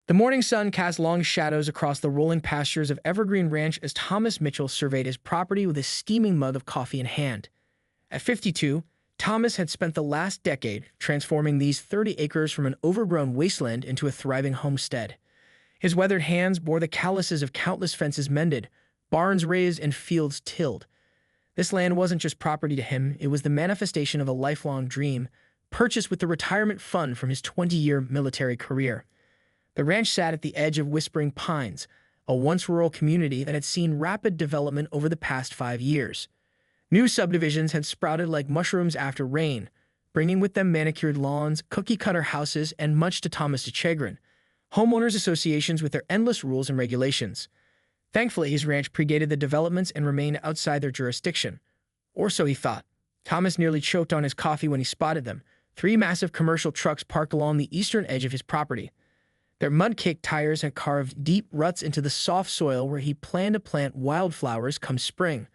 The morning sun cast long shadows across the rolling pastures of Evergreen Ranch as Thomas Mitchell surveyed his property with a steaming mug of coffee in hand. At 52, Thomas had spent the last decade transforming these 30 acres from an overgrown wasteland into a thriving homestead. His weathered hands bore the calluses of countless fences mended, barns raised, and fields tilled. This land wasn't just property to him, it was the manifestation of a lifelong dream, purchased with the retirement fund from his 20-year military career. The ranch sat at the edge of Whispering Pines, a once rural community that had seen rapid development over the past 5 years. New subdivisions had sprouted like mushrooms after rain, bringing with them manicured lawns, cookie-cutter houses, and much to Thomas's chagrin, homeowners associations with their endless rules and regulations. Thankfully, his ranch predated the developments and remained outside their jurisdiction. Or so he thought. Thomas nearly choked on his coffee when he spotted them, 3 massive commercial trucks parked along the eastern edge of his property. Their mud-caked tires had carved deep ruts into the soft soil where he planned to plant wildflowers come spring.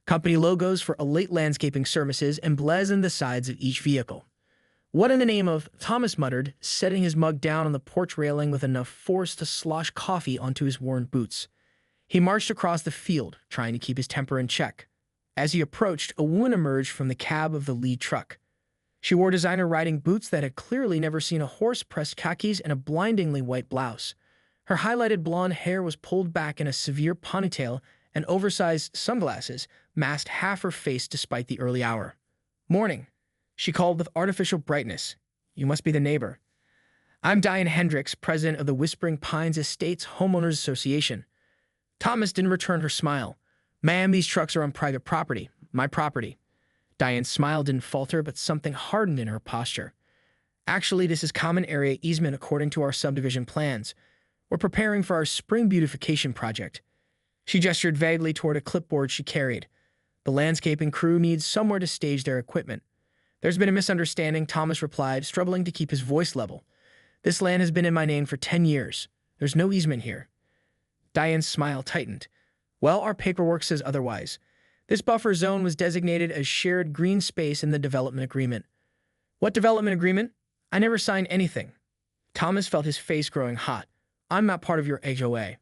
Company logos for Elite Landscaping Services emblazoned the sides of each vehicle. "What in the name of," Thomas muttered, setting his mug down on the porch railing with enough force to slosh coffee onto his worn boots. He marched across the field, trying to keep his temper in check. As he approached, a woman emerged from the cab of the lead truck. She wore designer riding boots that had clearly never seen a horse, pressed khakis, and a blindingly white blouse. Her highlighted blonde hair was pulled back in a severe ponytail, and oversized sunglasses masked half her face despite the early hour. "Morning," she called with artificial brightness. "You must be the neighbor." "I'm Diane Hendricks, president of the Whispering Pines Estates Homeowners Association." Thomas didn't return her smile. "Ma'am, these trucks are on private property. My property." Diane's smile didn't falter, but something hardened in her posture. "Actually, this is common area easement according to our subdivision plans. We're preparing for our spring beautification project." She gestured vaguely toward a clipboard she carried. "The landscaping crew needs somewhere to stage their equipment." "There's been a misunderstanding," Thomas replied, struggling to keep his voice level. "This land has been in my name for 10 years. There's no easement here." Diane's smile tightened. "Well, our paperwork says otherwise. This buffer zone was designated as shared green space in the development agreement." "What development agreement? I never signed anything." Thomas felt his face growing hot. "I'm not part of your HOA."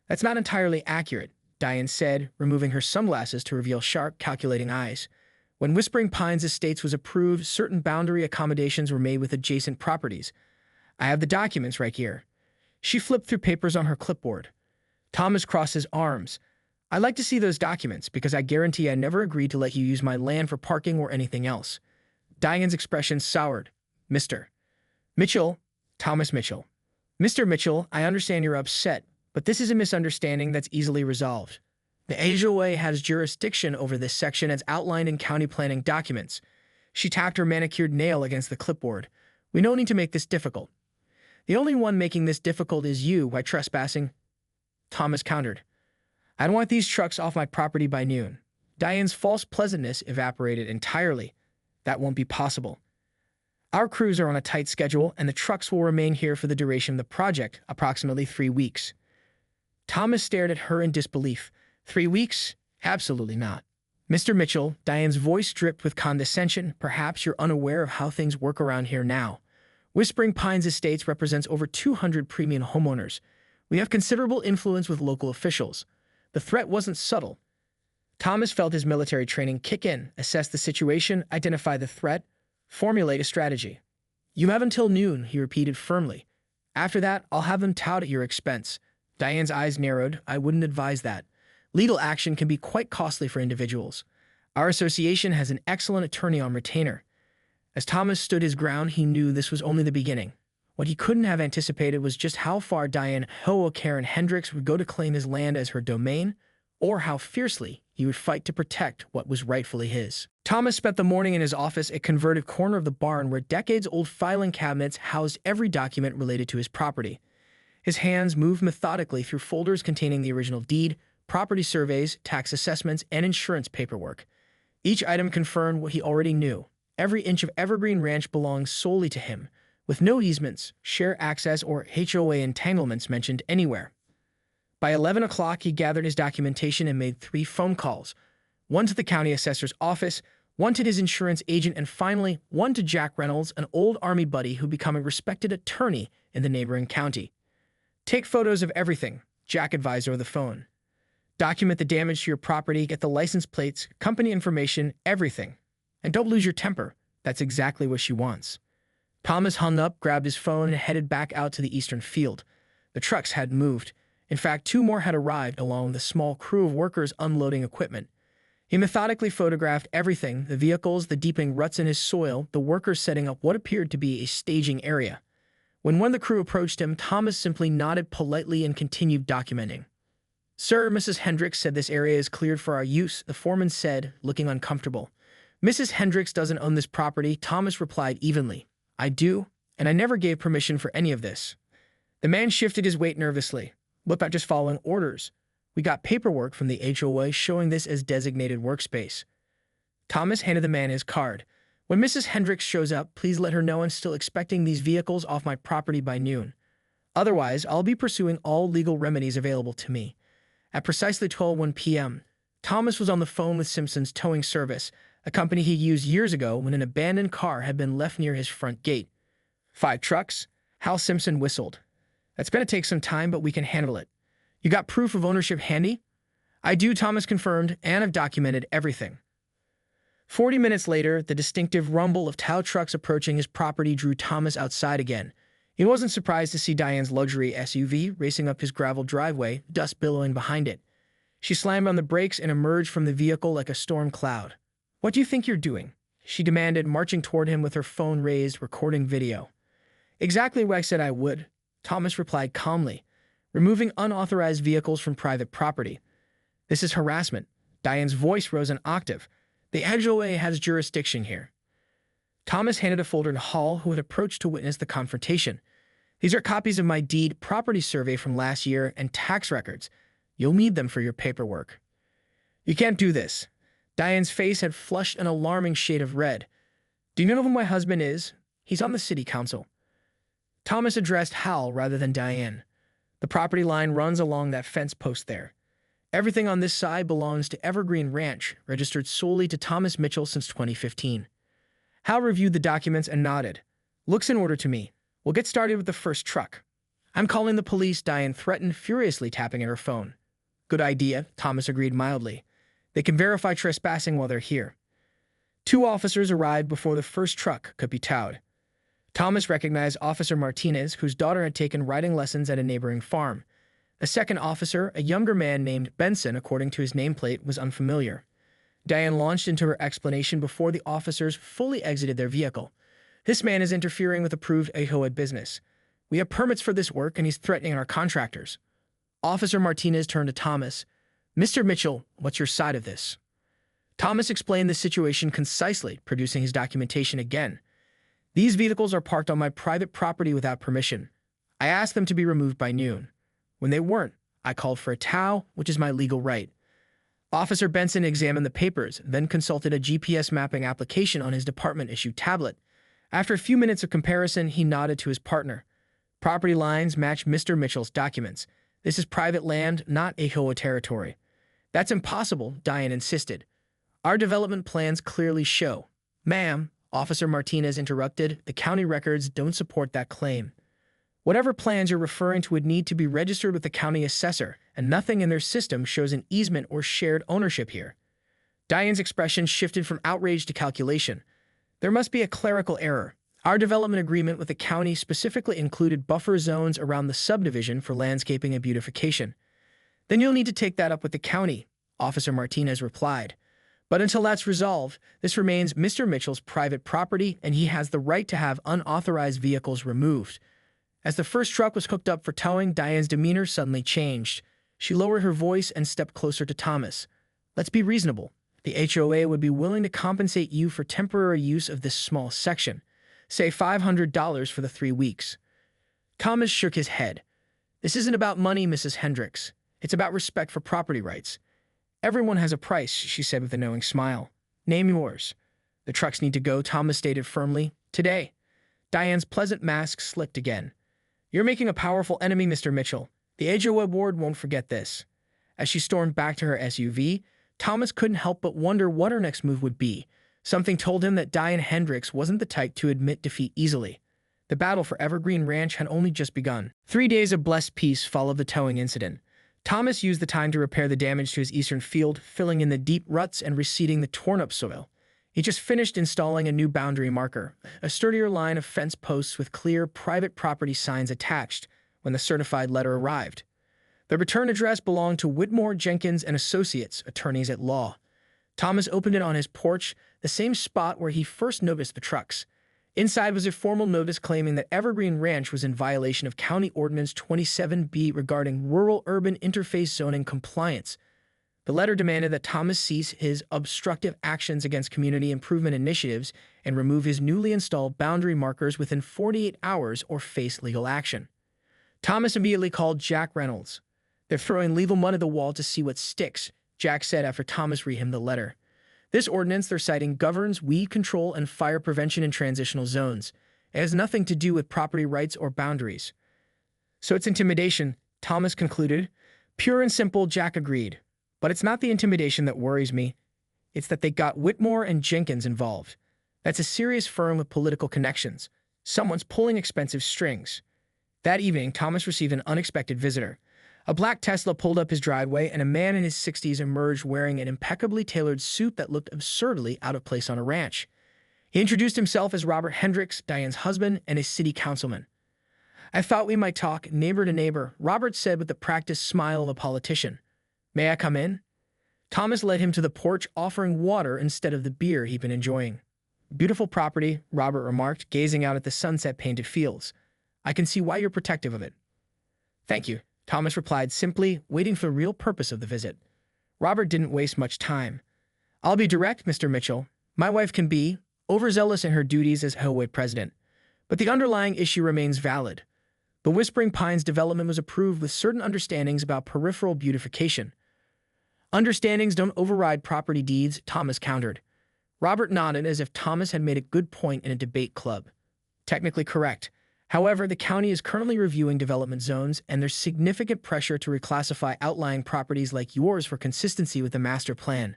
"That's not entirely accurate," Diane said, removing her sunglasses to reveal sharp, calculating eyes. "When Whispering Pines Estates was approved, certain boundary accommodations were made with adjacent properties. I have the documents right here." She flipped through papers on her clipboard. Thomas crossed his arms. "I'd like to see those documents, because I guarantee I never agreed to let you use my land for parking or anything else." Diane's expression soured. "Mr. Mitchell," Thomas Mitchell. "Mr. Mitchell, I understand you're upset, but this is a misunderstanding that's easily resolved. The HOA has jurisdiction over this section as outlined in county planning documents." She tapped her manicured nail against the clipboard. "We don't need to make this difficult." "The only one making this difficult is you by trespassing," Thomas countered. "I'd want these trucks off my property by noon." Diane's false pleasantness evaporated entirely. "That won't be possible. Our crews are on a tight schedule, and the trucks will remain here for the duration of the project, approximately 3 weeks." Thomas stared at her in disbelief. 3 weeks? Absolutely not. "Mr. Mitchell," Diane's voice dripped with condescension, "perhaps you're unaware of how things work around here now. Whispering Pines Estates represents over 200 premium homeowners. We have considerable influence with local officials. The threat wasn't subtle." Thomas felt his military training kick in, assess the situation, identify the threat, formulate a strategy. "You have until noon," he repeated firmly. "After that, I'll have them towed at your expense." Diane's eyes narrowed. "I wouldn't advise that. Legal action can be quite costly for individuals. Our association has an excellent attorney on retainer." As Thomas stood his ground, he knew this was only the beginning. What he couldn't have anticipated was just how far Diane HOA Karen Hendricks would go to claim his land as her domain, or how fiercely he would fight to protect what was rightfully his. Thomas spent the morning in his office, a converted corner of the barn where decades-old filing cabinets housed every document related to his property. His hands moved methodically through folders containing the original deed, property surveys, tax assessments, and insurance paperwork. Each item confirmed what he already knew. Every inch of Evergreen Ranch belonged solely to him, with no easements, share access, or HOA entanglements mentioned anywhere. By 11 o'clock, he gathered his documentation and made 3 phone calls, one to the county assessor's office, one to his insurance agent, and finally, one to Jack Reynolds, an old Army buddy who became a respected attorney in the neighboring county. Take photos of everything, Jack advised over the phone. Document the damage to your property, get the license plates, company information, everything. And don't lose your temper. That's exactly what she wants. Thomas hung up, grabbed his phone, and headed back out to the eastern field. The trucks hadn't moved. In fact, 2 more had arrived along with a small crew of workers unloading equipment. He methodically photographed everything, the vehicles, the deepening ruts in his soil, the workers setting up what appeared to be a staging area. When one of the crew approached him, Thomas simply nodded politely and continued documenting. "Sir, Mrs. Hendricks said this area is cleared for our use," the foreman said, looking uncomfortable. "Mrs. Hendricks doesn't own this property," Thomas replied evenly. "I do, and I never gave permission for any of this." The man shifted his weight nervously. "What about just following orders? We got paperwork from the HOA showing this as designated workspace." Thomas handed the man his card. "When Mrs. Hendricks shows up, please let her know I'm still expecting these vehicles off my property by noon. Otherwise, I'll be pursuing all legal remedies available to me." At precisely 12:01 p.m., Thomas was on the phone with Simpson's Towing Service, a company he used years ago when an abandoned car had been left near his front gate. "5 trucks?" Hal Simpson whistled. "That's going to take some time, but we can handle it. You got proof of ownership handy?" "I do," Thomas confirmed, "and I've documented everything." 40 minutes later, the distinctive rumble of tow trucks approaching his property drew Thomas outside again. He wasn't surprised to see Diane's luxury SUV racing up his gravel driveway, dust billowing behind it. She slammed on the brakes and emerged from the vehicle like a storm cloud. "What do you think you're doing?" she demanded, marching toward him with her phone raised, recording video. "Exactly what I said I would," Thomas replied calmly. "Removing unauthorized vehicles from private property. This is harassment." Diane's voice rose an octave. "The HOA has jurisdiction here." Thomas handed a folder to Hall, who had approached to witness the confrontation. "These are copies of my deed, property survey from last year, and tax records. You'll need them for your paperwork." "You can't do this." Diane's face had flushed an alarming shade of red. "Do you know who my husband is? He's on the city council." Thomas addressed Hal rather than Diane. "The property line runs along that fence post there. Everything on this side belongs to Evergreen Ranch, registered solely to Thomas Mitchell since 2015. Hal reviewed the documents and nodded. "Looks in order to me. We'll get started with the first truck." "I'm calling the police," Diane threatened, furiously tapping at her phone. "Good idea," Thomas agreed mildly. "They can verify trespassing while they're here." 2 officers arrived before the first truck could be towed. Thomas recognized Officer Martinez, whose daughter had taken riding lessons at a neighboring farm. The second officer, a younger man named Benson, according to his nameplate, was unfamiliar. Diane launched into her explanation before the officers fully exited their vehicle. "This man is interfering with approved HOA business. We have permits for this work, and he's threatening our contractors." Officer Martinez turned to Thomas. "Mr. Mitchell, what's your side of this?" Thomas explained the situation concisely, producing his documentation again. "These vehicles are parked on my private property without permission. I asked them to be removed by noon. When they weren't, I called for a tow, which is my legal right." Officer Benson examined the papers, then consulted a GPS mapping application on his department-issued tablet. After a few minutes of comparison, he nodded to his partner. "Property lines match Mr. Mitchell's documents. This is private land, not HOA territory." "That's impossible," Diane insisted. "Our development plans clearly show." "Ma'am," Officer Martinez interrupted, "the county records don't support that claim. Whatever plans you're referring to would need to be registered with the county assessor, and nothing in their system shows an easement or shared ownership here." Diane's expression shifted from outrage to calculation. "There must be a clerical error. Our development agreement with the county specifically included buffer zones around the subdivision for landscaping and beautification." "Then you'll need to take that up with the county," Officer Martinez replied. "But until that's resolved, this remains Mr. Mitchell's private property, and he has the right to have unauthorized vehicles removed." As the first truck was hooked up for towing, Diane's demeanor suddenly changed. She lowered her voice and stepped closer to Thomas. "Let's be reasonable. The HOA would be willing to compensate you for temporary use of this small section. Say $500 for the 3 weeks. Thomas shook his head. "This isn't about money, Mrs. Hendricks. It's about respect for property rights." "Everyone has a price," she said with a knowing smile. "Name yours." "The trucks need to go," Thomas stated firmly. "Today." Diane's pleasant mask slipped again. "You're making a powerful enemy, Mr. Mitchell. The HOA board won't forget this." As she stormed back to her SUV, Thomas couldn't help but wonder what her next move would be. Something told him that Diane Hendricks wasn't the type to admit defeat easily. The battle for Evergreen Ranch had only just begun. 3 days of blessed peace followed the towing incident. Thomas used the time to repair the damage to his eastern field, filling in the deep ruts and reseeding the torn-up soil. He just finished installing a new boundary marker, a sturdier line of fence posts with clear private property signs attached, when the certified letter arrived. The return address belonged to Whitmore, Jenkins and Associates, attorneys at law. Thomas opened it on his porch, the same spot where he first noticed the trucks. Inside was a formal notice claiming that Evergreen Ranch was in violation of County Ordinance 27B regarding rural-urban interface zoning compliance. The letter demanded that Thomas cease his obstructive actions against community improvement initiatives and remove his newly installed boundary markers within 48 hours or face legal action. Thomas immediately called Jack Reynolds. "They're throwing legal mud at the wall to see what sticks," Jack said after Thomas read him the letter. "This ordinance they're citing governs weed control and fire prevention in transitional zones. It has nothing to do with property rights or boundaries." "So it's intimidation," Thomas concluded. "Pure and simple," Jack agreed. "But it's not the intimidation that worries me. It's that they got Whitmore and Jenkins involved. That's a serious firm with political connections. Someone's pulling expensive strings." That evening, Thomas received an unexpected visitor. A black Tesla pulled up his driveway, and a man in his 60s emerged wearing an impeccably tailored suit that looked absurdly out of place on a ranch. He introduced himself as Robert Hendricks, Diane's husband, and a city councilman. "I thought we might talk neighbor to neighbor," Robert said with the practiced smile of a politician. "May I come in?" Thomas led him to the porch, offering water instead of the beer he'd been enjoying. "Beautiful property," Robert remarked, gazing out at the sunset-painted fields. "I can see why you're protective of it." "Thank you," Thomas replied simply, waiting for the real purpose of the visit. Robert didn't waste much time. "I'll be direct, Mr. Mitchell. My wife can be overzealous in her duties as HOA president, but the underlying issue remains valid. The Whispering Pines development was approved with certain understandings about peripheral beautification." "Understandings don't override property deeds," Thomas countered. Robert nodded as if Thomas had made a good point in a debate club. "Technically correct. However, the county is currently reviewing development zones, and there's significant pressure to reclassify outlying properties like yours for consistency with the master plan."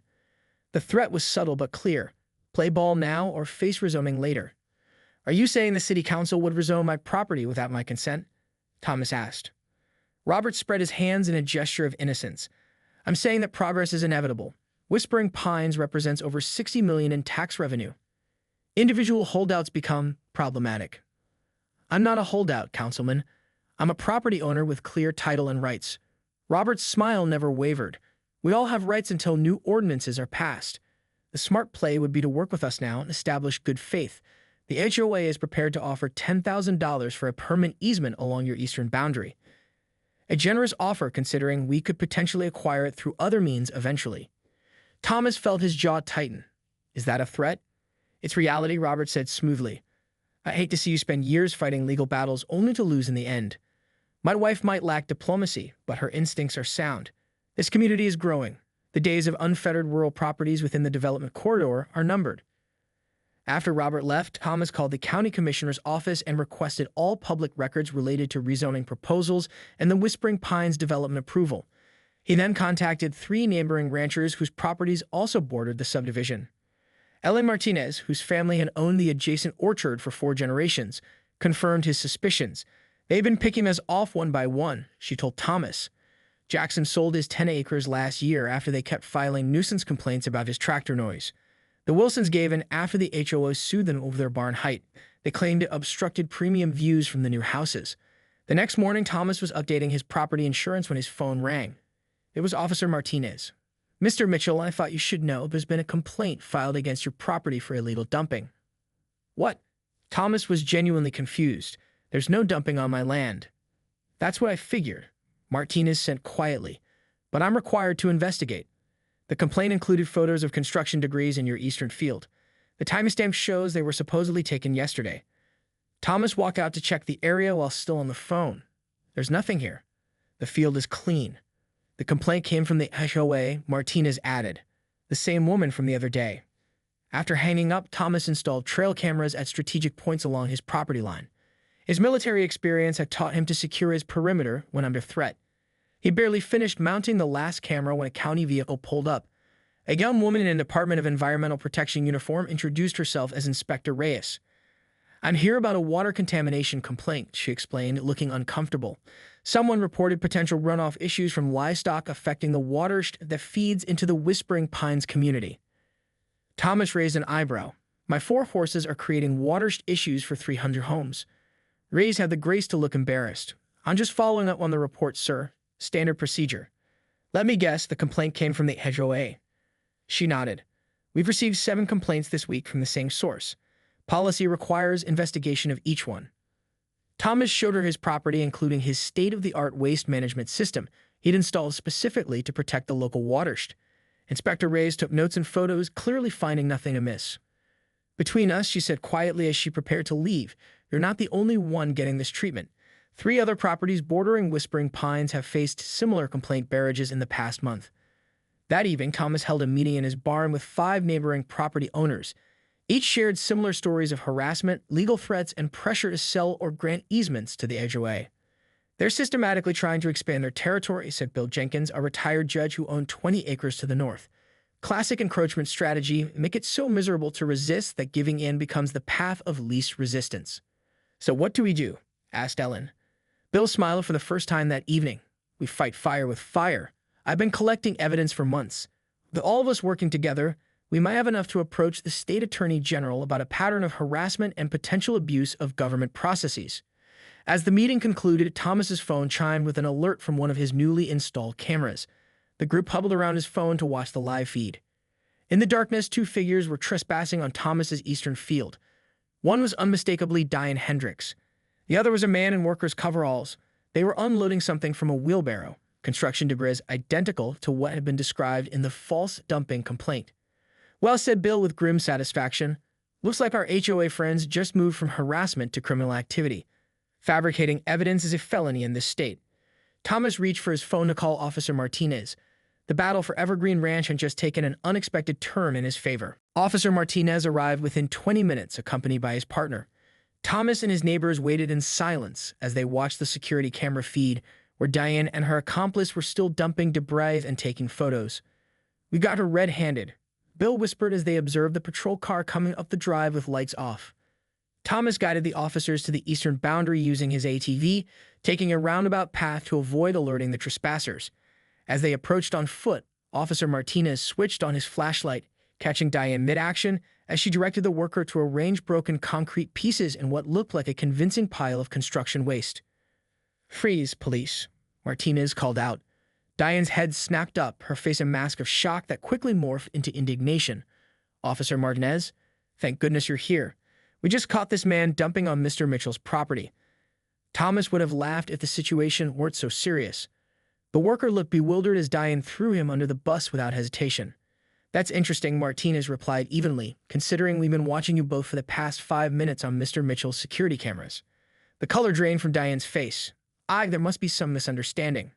The threat was subtle but clear. Play ball now or face rezoning later. "Are you saying the city council would rezone my property without my consent?" Thomas asked. Robert spread his hands in a gesture of innocence. "I'm saying that progress is inevitable. Whispering Pines represents over $60 million in tax revenue. Individual holdouts become problematic." "I'm not a holdout, Councilman. I'm a property owner with clear title and rights." Robert's smile never wavered. "We all have rights until new ordinances are passed. The smart play would be to work with us now and establish good faith. The HOA is prepared to offer $10,000 for a permanent easement along your eastern boundary. A generous offer considering we could potentially acquire it through other means eventually." Thomas felt his jaw tighten. "Is that a threat?" "It's reality," Robert said smoothly. "I hate to see you spend years fighting legal battles only to lose in the end. My wife might lack diplomacy, but her instincts are sound. This community is growing. The days of unfettered rural properties within the development corridor are numbered." After Robert left, Thomas called the county commissioner's office and requested all public records related to rezoning proposals and the Whispering Pines development approval. He then contacted 3 neighboring ranchers whose properties also bordered the subdivision. Ellen Martinez, whose family had owned the adjacent orchard for 4 generations, confirmed his suspicions. "They've been picking us off one by one," she told Thomas. "Jackson sold his 10 acres last year after they kept filing nuisance complaints about his tractor noise. The Wilsons gave in after the HOA sued them over their barn height. They claimed it obstructed premium views from the new houses." The next morning, Thomas was updating his property insurance when his phone rang. It was Officer Martinez. "Mr. Mitchell, I thought you should know there's been a complaint filed against your property for illegal dumping." "What?" Thomas was genuinely confused. "There's no dumping on my land." "That's what I figured," Martinez said quietly. "But I'm required to investigate. The complaint included photos of construction debris in your eastern field. The timestamp shows they were supposedly taken yesterday." Thomas walked out to check the area while still on the phone. "There's nothing here. The field is clean." "The complaint came from the HOA," Martinez added. "The same woman from the other day." After hanging up, Thomas installed trail cameras at strategic points along his property line. His military experience had taught him to secure his perimeter when under threat. He barely finished mounting the last camera when a county vehicle pulled up. A young woman in a Department of Environmental Protection uniform introduced herself as Inspector Reyes. "I'm here about a water contamination complaint," she explained, looking uncomfortable. "Someone reported potential runoff issues from livestock affecting the water that feeds into the Whispering Pines community." Thomas raised an eyebrow. "My 4 horses are creating water issues for 300 homes." Reyes had the grace to look embarrassed. "I'm just following up on the report, sir. Standard procedure." "Let me guess, the complaint came from the HOA." She nodded. "We've received 7 complaints this week from the same source. Policy requires investigation of each one." Thomas showed her his property, including his state-of-the-art waste management system he'd installed specifically to protect the local watershed. Inspector Reyes took notes and photos, clearly finding nothing amiss. "Between us," she said quietly as she prepared to leave, "you're not the only one getting this treatment. 3 other properties bordering Whispering Pines have faced similar complaint barrages in the past month." That evening, Thomas held a meeting in his barn with 5 neighboring property owners. Each shared similar stories of harassment, legal threats, and pressure to sell or grant easements to the HOA. "They're systematically trying to expand their territory," said Bill Jenkins, a retired judge who owned 20 acres to the north. "Classic encroachment strategy, make it so miserable to resist that giving in becomes the path of least resistance." "So what do we do?" asked Ellen. Bill smiled for the first time that evening. "We fight fire with fire. I've been collecting evidence for months. With all of us working together, we might have enough to approach the state attorney general about a pattern of harassment and potential abuse of government processes." As the meeting concluded, Thomas's phone chimed with an alert from one of his newly installed cameras. The group huddled around his phone to watch the live feed. In the darkness, 2 figures were trespassing on Thomas's eastern field. One was unmistakably Diane Hendricks. The other was a man in workers' coveralls. They were unloading something from a wheelbarrow, construction debris identical to what had been described in the false dumping complaint. "Well," said Bill with grim satisfaction, "looks like our HOA friends just moved from harassment to criminal activity. Fabricating evidence is a felony in this state." Thomas reached for his phone to call Officer Martinez. The battle for Evergreen Ranch had just taken an unexpected turn in his favor. Officer Martinez arrived within 20 minutes, accompanied by his partner. Thomas and his neighbors waited in silence as they watched the security camera feed, where Diane and her accomplice were still dumping debris and taking photos. "We got her red-handed," Bill whispered as they observed the patrol car coming up the drive with lights off. Thomas guided the officers to the eastern boundary using his ATV, taking a roundabout path to avoid alerting the trespassers. As they approached on foot, Officer Martinez switched on his flashlight, catching Diane mid-action as she directed the worker to arrange broken concrete pieces in what looked like a convincing pile of construction waste. "Freeze, police," Martinez called out. Diane's head snapped up, her face a mask of shock that quickly morphed into indignation. "Officer Martinez, thank goodness you're here. We just caught this man dumping on Mr. Mitchell's property." Thomas would have laughed if the situation weren't so serious. The worker looked bewildered as Diane threw him under the bus without hesitation. "That's interesting," Martinez replied evenly, "considering we've been watching you both for the past 5 minutes on Mr. Mitchell's security cameras." The color drained from Diane's face. There must be some misunderstanding."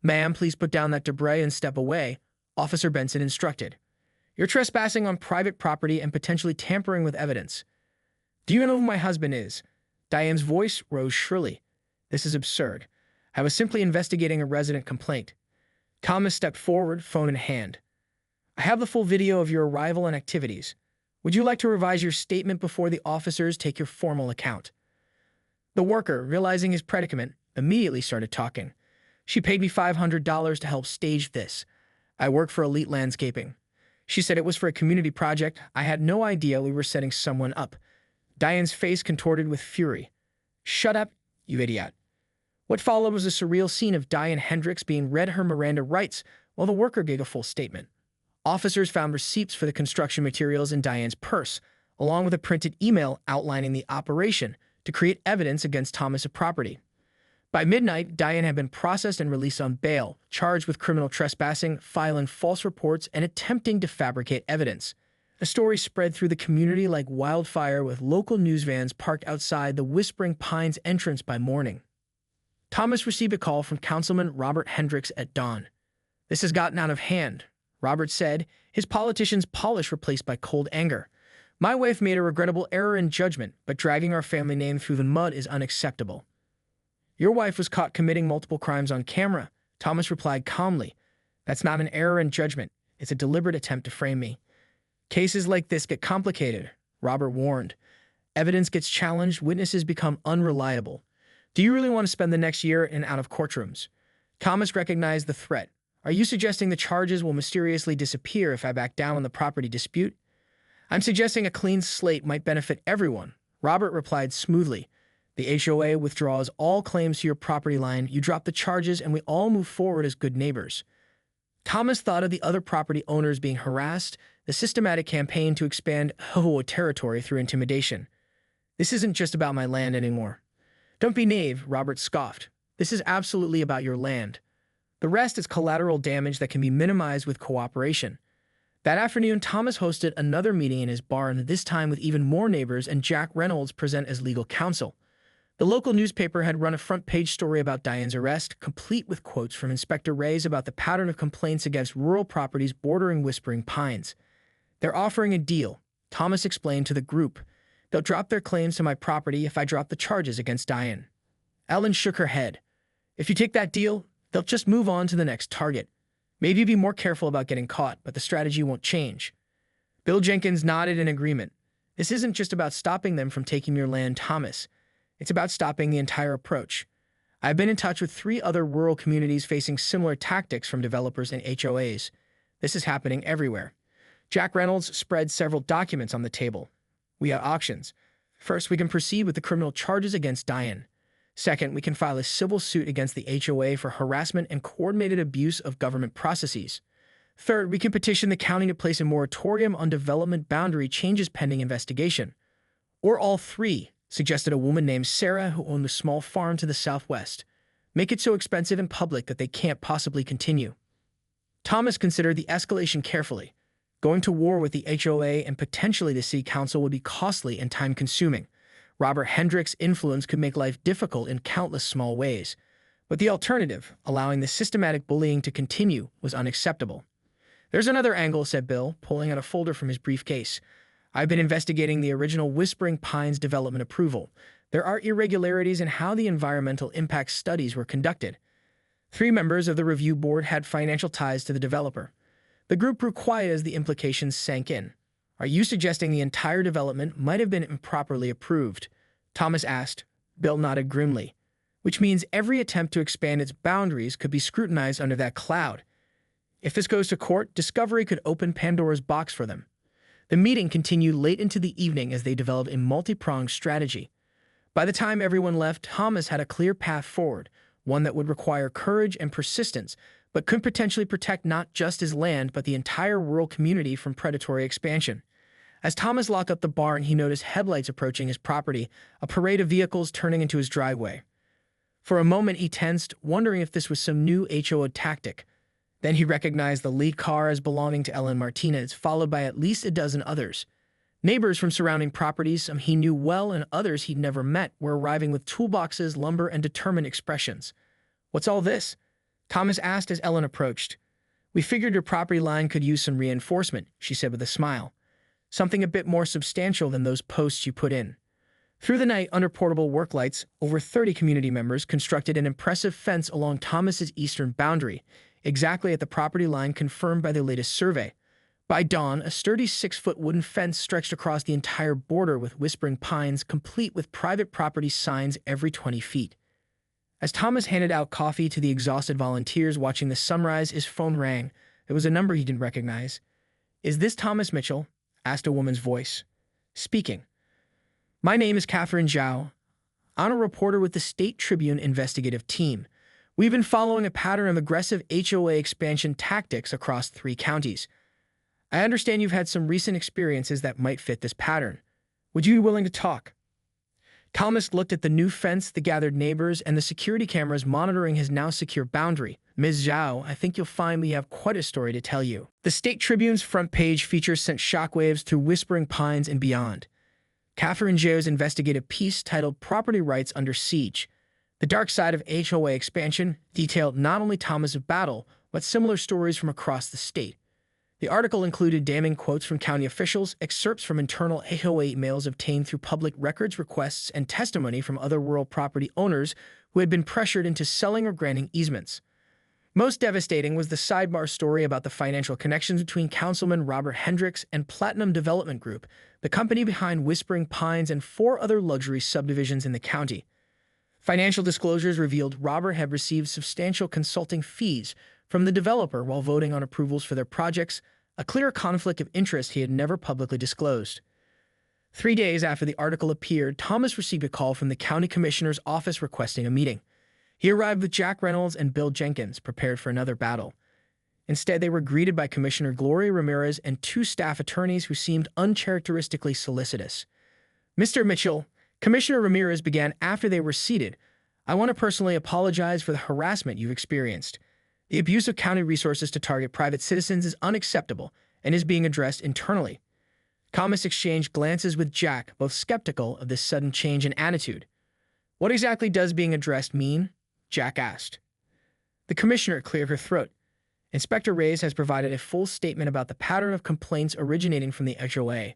"Ma'am, please put down that debris and step away," Officer Benson instructed. "You're trespassing on private property and potentially tampering with evidence." "Do you know who my husband is?" Diane's voice rose shrilly. "This is absurd. I was simply investigating a resident complaint." Thomas stepped forward, phone in hand. "I have the full video of your arrival and activities. Would you like to revise your statement before the officers take your formal account?" The worker, realizing his predicament, immediately started talking. "She paid me $500 to help stage this. I work for Elite Landscaping. She said it was for a community project. I had no idea we were setting someone up." Diane's face contorted with fury. "Shut up, you idiot." What followed was a surreal scene of Diane Hendricks being read her Miranda rights while the worker gave a full statement. Officers found receipts for the construction materials in Diane's purse, along with a printed email outlining the operation to create evidence against Thomas' property. By midnight, Diane had been processed and released on bail, charged with criminal trespassing, filing false reports, and attempting to fabricate evidence. The story spread through the community like wildfire, with local news vans parked outside the Whispering Pines entrance by morning. Thomas received a call from Councilman Robert Hendricks at dawn. "This has gotten out of hand," Robert said, his politician's polish replaced by cold anger. "My wife made a regrettable error in judgment, but dragging our family name through the mud is unacceptable." "Your wife was caught committing multiple crimes on camera," Thomas replied calmly. "That's not an error in judgment. It's a deliberate attempt to frame me." "Cases like this get complicated," Robert warned. Evidence gets challenged, witnesses become unreliable. Do you really want to spend the next year in and out of courtrooms? Thomas recognized the threat. Are you suggesting the charges will mysteriously disappear if I back down on the property dispute? I'm suggesting a clean slate might benefit everyone. Robert replied smoothly. The HOA withdraws all claims to your property line, you drop the charges, and we all move forward as good neighbors. Thomas thought of the other property owners being harassed, the systematic campaign to expand HOA territory through intimidation. This isn't just about my land anymore. Don't be naive, Robert scoffed. This is absolutely about your land. The rest is collateral damage that can be minimized with cooperation. That afternoon, Thomas hosted another meeting in his barn, this time with even more neighbors and Jack Reynolds present as legal counsel. The local newspaper had run a front-page story about Diane's arrest, complete with quotes from Inspector Reyes about the pattern of complaints against rural properties bordering Whispering Pines. They're offering a deal, Thomas explained to the group. They'll drop their claims to my property if I drop the charges against Diane. Ellen shook her head. If you take that deal, they'll just move on to the next target. Maybe be more careful about getting caught, but the strategy won't change. Bill Jenkins nodded in agreement. This isn't just about stopping them from taking your land, Thomas. It's about stopping the entire approach. I've been in touch with 3 other rural communities facing similar tactics from developers and HOAs. This is happening everywhere. Jack Reynolds spread several documents on the table. We have options. First, we can proceed with the criminal charges against Diane. Second, we can file a civil suit against the HOA for harassment and coordinated abuse of government processes. Third, we can petition the county to place a moratorium on development boundary changes pending investigation. Or all 3, suggested a woman named Sarah who owned a small farm to the southwest. Make it so expensive and public that they can't possibly continue. Thomas considered the escalation carefully. Going to war with the HOA and potentially the city council would be costly and time-consuming. Robert Hendrick's influence could make life difficult in countless small ways. But the alternative, allowing the systematic bullying to continue, was unacceptable. There's another angle, said Bill, pulling out a folder from his briefcase. I've been investigating the original Whispering Pines development approval. There are irregularities in how the environmental impact studies were conducted. 3 members of the review board had financial ties to the developer. The group grew quiet as the implications sank in. Are you suggesting the entire development might have been improperly approved? Thomas asked. Bill nodded grimly. Which means every attempt to expand its boundaries could be scrutinized under that cloud. If this goes to court, discovery could open Pandora's box for them. The meeting continued late into the evening as they developed a multi-pronged strategy. By the time everyone left, Thomas had a clear path forward, one that would require courage and persistence, but could potentially protect not just his land but the entire rural community from predatory expansion. As Thomas locked up the barn, he noticed headlights approaching his property, a parade of vehicles turning into his driveway. For a moment he tensed, wondering if this was some new HOA tactic. Then he recognized the lead car as belonging to Ellen Martinez, followed by at least a dozen others. Neighbors from surrounding properties, some he knew well and others he'd never met, were arriving with toolboxes, lumber, and determined expressions. What's all this? Thomas asked as Ellen approached. We figured your property line could use some reinforcement, she said with a smile. Something a bit more substantial than those posts you put in. Through the night, under portable work lights, over 30 community members constructed an impressive fence along Thomas's eastern boundary, exactly at the property line confirmed by the latest survey. By dawn, a sturdy 6-foot wooden fence stretched across the entire border with Whispering Pines, complete with private property signs every 20 feet. As Thomas handed out coffee to the exhausted volunteers watching the sunrise, his phone rang. It was a number he didn't recognize. Is this Thomas Mitchell? Asked a woman's voice. Speaking. My name is Catherine Zhao. I'm a reporter with the State Tribune investigative team. We've been following a pattern of aggressive HOA expansion tactics across 3 counties. I understand you've had some recent experiences that might fit this pattern. Would you be willing to talk? Thomas looked at the new fence, the gathered neighbors, and the security cameras monitoring his now secure boundary. Ms. Zhao, I think you'll find we have quite a story to tell you. The State Tribune's front page features sent shockwaves through Whispering Pines and beyond. Catherine Zhao's investigative piece titled Property Rights Under Siege. The dark side of HOA expansion detailed not only Thomas' battle, but similar stories from across the state. The article included damning quotes from county officials, excerpts from internal HOA emails obtained through public records requests, and testimony from other rural property owners who had been pressured into selling or granting easements. Most devastating was the sidebar story about the financial connections between Councilman Robert Hendricks and Platinum Development Group, the company behind Whispering Pines and 4 other luxury subdivisions in the county. Financial disclosures revealed Robert had received substantial consulting fees from the developer while voting on approvals for their projects, a clear conflict of interest he had never publicly disclosed. 3 days after the article appeared, Thomas received a call from the county commissioner's office requesting a meeting. He arrived with Jack Reynolds and Bill Jenkins, prepared for another battle. Instead, they were greeted by Commissioner Gloria Ramirez and 2 staff attorneys who seemed uncharacteristically solicitous. "Mr. Mitchell," Commissioner Ramirez began after they were seated, "I want to personally apologize for the harassment you've experienced. The abuse of county resources to target private citizens is unacceptable and is being addressed internally." Thomas exchanged glances with Jack, both skeptical of this sudden change in attitude. "What exactly does being addressed mean?" Jack asked. The commissioner cleared her throat. "Inspector Reyes has provided a full statement about the pattern of complaints originating from the HOA.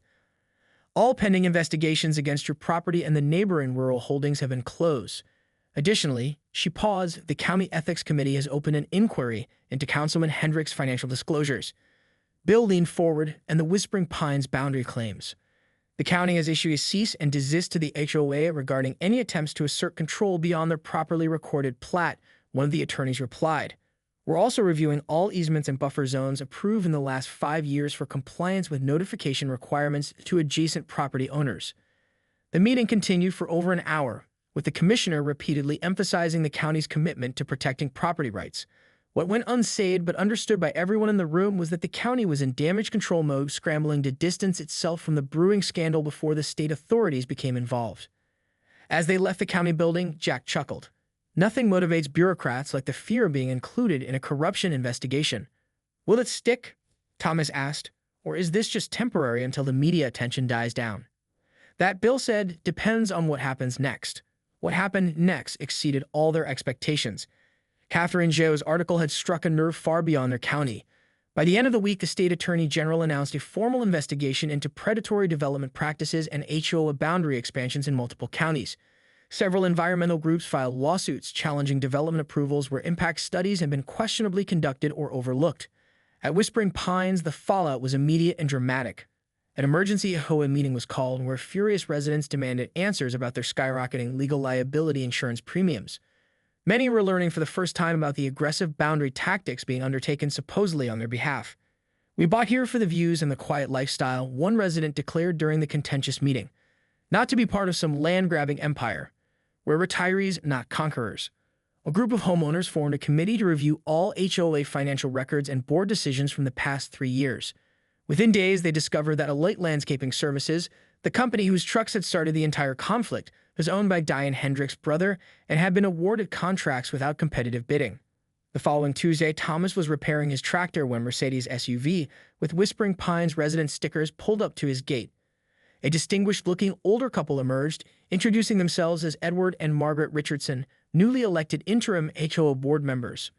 All pending investigations against your property and the neighboring rural holdings have been closed. Additionally," she paused, "the County Ethics Committee has opened an inquiry into Councilman Hendricks' financial disclosures." Bill leaned forward, "and the Whispering Pines boundary claims. The county has issued a cease and desist to the HOA regarding any attempts to assert control beyond their properly recorded plat," one of the attorneys replied. "We're also reviewing all easements and buffer zones approved in the last 5 years for compliance with notification requirements to adjacent property owners." The meeting continued for over an hour, with the commissioner repeatedly emphasizing the county's commitment to protecting property rights. What went unsaid but understood by everyone in the room was that the county was in damage control mode, scrambling to distance itself from the brewing scandal before the state authorities became involved. As they left the county building, Jack chuckled. Nothing motivates bureaucrats like the fear of being included in a corruption investigation. "Will it stick?" Thomas asked. "Or is this just temporary until the media attention dies down?" That, Bill said, depends on what happens next. What happened next exceeded all their expectations. Catherine Zhao's article had struck a nerve far beyond their county. By the end of the week, the state attorney general announced a formal investigation into predatory development practices and HOA boundary expansions in multiple counties. Several environmental groups filed lawsuits challenging development approvals where impact studies had been questionably conducted or overlooked. At Whispering Pines, the fallout was immediate and dramatic. An emergency HOA meeting was called where furious residents demanded answers about their skyrocketing legal liability insurance premiums. Many were learning for the first time about the aggressive boundary tactics being undertaken supposedly on their behalf. "We bought here for the views and the quiet lifestyle," one resident declared during the contentious meeting. "Not to be part of some land-grabbing empire. We're retirees, not conquerors." A group of homeowners formed a committee to review all HOA financial records and board decisions from the past 3 years. Within days, they discovered that Alight Landscaping Services, the company whose trucks had started the entire conflict, was owned by Diane Hendricks' brother and had been awarded contracts without competitive bidding. The following Tuesday, Thomas was repairing his tractor when Mercedes SUV with Whispering Pines resident stickers pulled up to his gate. A distinguished-looking older couple emerged, introducing themselves as Edward and Margaret Richardson, newly elected interim HOA board members.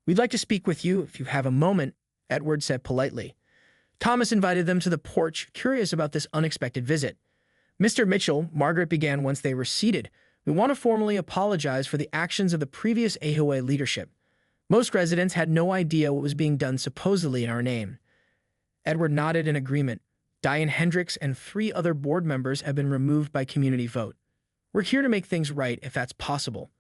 "We'd like to speak with you if you have a moment," Edward said politely. Thomas invited them to the porch, curious about this unexpected visit. "Mr. Mitchell," Margaret began once they were seated, "we want to formally apologize for the actions of the previous HOA leadership. Most residents had no idea what was being done supposedly in our name." Edward nodded in agreement. "Diane Hendricks and 3 other board members have been removed by community vote. We're here to make things right if that's possible."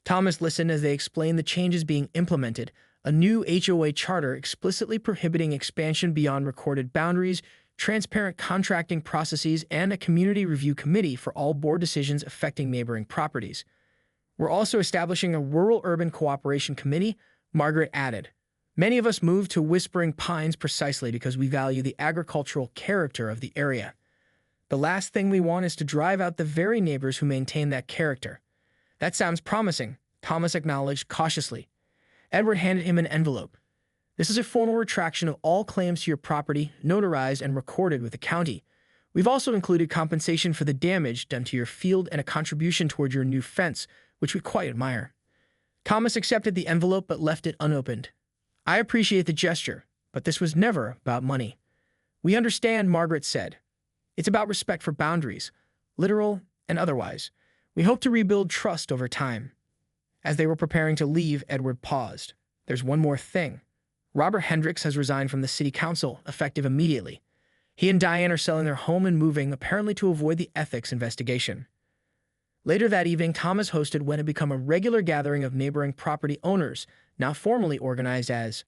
Thomas listened as they explained the changes being implemented, a new HOA charter explicitly prohibiting expansion beyond recorded boundaries, transparent contracting processes, and a community review committee for all board decisions affecting neighboring properties. "We're also establishing a rural-urban cooperation committee," Margaret added. "Many of us moved to Whispering Pines precisely because we value the agricultural character of the area. The last thing we want is to drive out the very neighbors who maintain that character." "That sounds promising," Thomas acknowledged cautiously. Edward handed him an envelope. "This is a formal retraction of all claims to your property, notarized and recorded with the county. We've also included compensation for the damage done to your field and a contribution toward your new fence, which we quite admire." Thomas accepted the envelope but left it unopened. "I appreciate the gesture, but this was never about money." "We understand," Margaret said. "It's about respect for boundaries, literal and otherwise. We hope to rebuild trust over time." As they were preparing to leave, Edward paused. There's one more thing. Robert Hendricks has resigned from the city council, effective immediately. He and Diane are selling their home and moving, apparently to avoid the ethics investigation. Later that evening, Thomas hosted what had become a regular gathering of neighboring property owners, now formally organized as